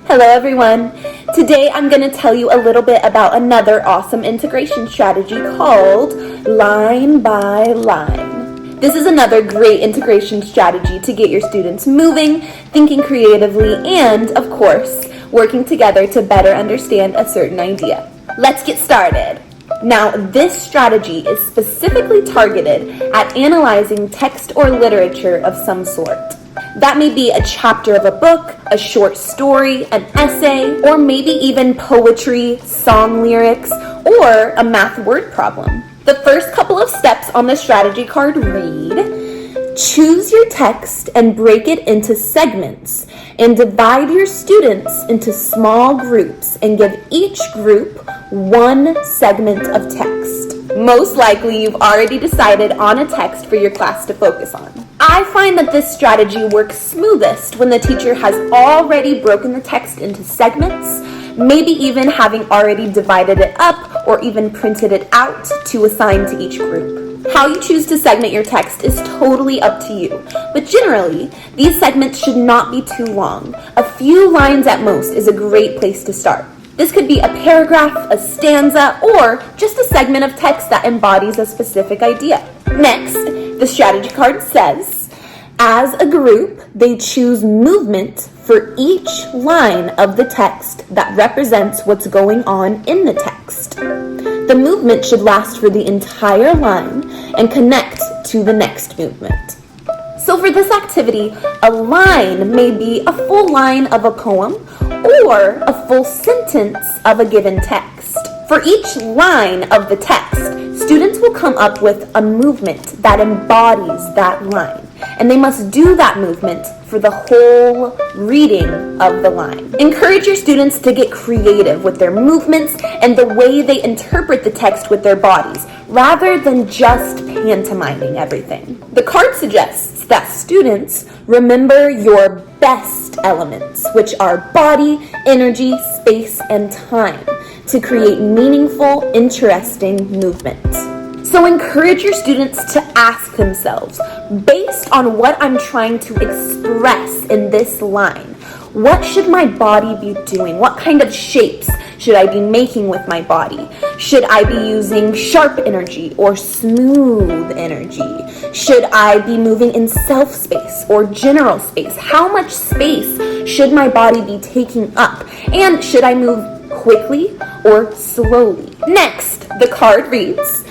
Hello everyone! Today I'm going to tell you a little bit about another awesome integration strategy called line by line. This is another great integration strategy to get your students moving, thinking creatively, and, of course, working together to better understand a certain idea. Let's get started! Now, this strategy is specifically targeted at analyzing text or literature of some sort. That may be a chapter of a book, a short story, an essay, or maybe even poetry, song lyrics, or a math word problem. The first couple of steps on the strategy card read, choose your text and break it into segments, and divide your students into small groups and give each group one segment of text. Most likely you've already decided on a text for your class to focus on. I find that this strategy works smoothest when the teacher has already broken the text into segments, maybe even having already divided it up or even printed it out to assign to each group. How you choose to segment your text is totally up to you, but generally, these segments should not be too long. A few lines at most is a great place to start. This could be a paragraph, a stanza, or just a segment of text that embodies a specific idea. Next, the strategy card says, as a group, they choose movement for each line of the text that represents what's going on in the text. The movement should last for the entire line and connect to the next movement. So for this activity, a line may be a full line of a poem or a full sentence of a given text. For each line of the text, students will come up with a movement that embodies that line, and they must do that movement for the whole reading of the line. Encourage your students to get creative with their movements and the way they interpret the text with their bodies, rather than just pantomiming everything. The card suggests that students remember your best elements, which are body, energy, space, and time, to create meaningful, interesting movements. So encourage your students to ask themselves, based on what I'm trying to express in this line, what should my body be doing? What kind of shapes should I be making with my body? Should I be using sharp energy or smooth energy? Should I be moving in self-space or general space? How much space should my body be taking up? And should I move quickly or slowly? Next, the card reads,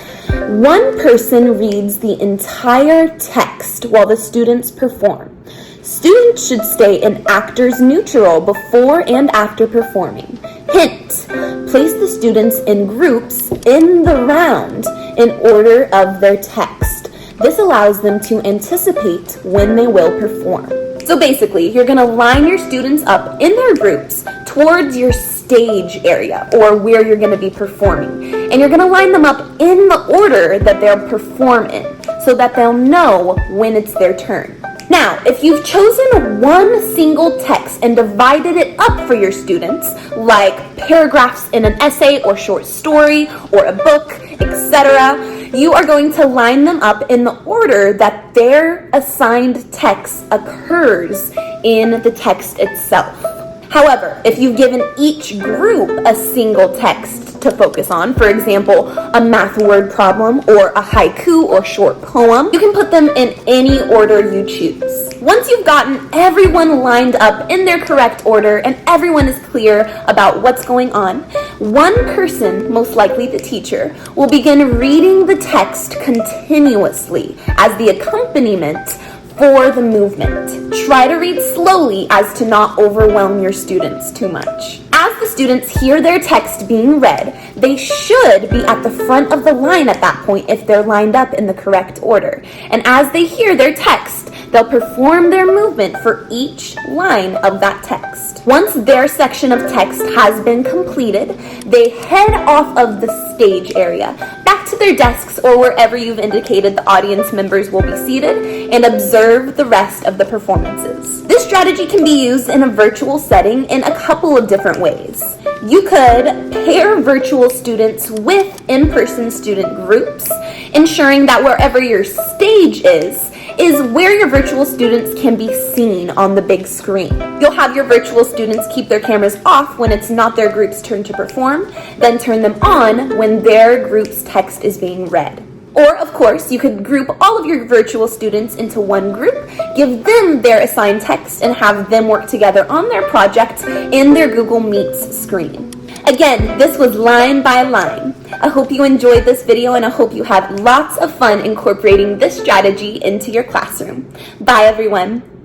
one person reads the entire text while the students perform. Students should stay in actor's neutral before and after performing. Hint, place the students in groups in the round in order of their text. This allows them to anticipate when they will perform. So basically, you're going to line your students up in their groups towards your stage area or where you're going to be performing. And you're going to line them up in the order that they'll perform in so that they'll know when it's their turn. Now, if you've chosen one single text and divided it up for your students, like paragraphs in an essay or short story or a book, etc., you are going to line them up in the order that their assigned text occurs in the text itself. However, if you've given each group a single text to focus on, for example, a math word problem or a haiku or short poem, you can put them in any order you choose. Once you've gotten everyone lined up in their correct order and everyone is clear about what's going on, one person, most likely the teacher, will begin reading the text continuously as the accompaniment for the movement. Try to read slowly as to not overwhelm your students too much. As the students hear their text being read, they should be at the front of the line at that point if they're lined up in the correct order. And as they hear their text, they'll perform their movement for each line of that text. Once their section of text has been completed, they head off of the stage area, back to their desks or wherever you've indicated the audience members will be seated, and observe the rest of the performances. This strategy can be used in a virtual setting in a couple of different ways. You could pair virtual students with in-person student groups, ensuring that wherever your stage is, is where your virtual students can be seen on the big screen. You'll have your virtual students keep their cameras off when it's not their group's turn to perform, then turn them on when their group's text is being read. Or, of course, you could group all of your virtual students into one group, give them their assigned text, and have them work together on their project in their Google Meets screen. Again, this was line by line. I hope you enjoyed this video, and I hope you had lots of fun incorporating this strategy into your classroom. Bye, everyone.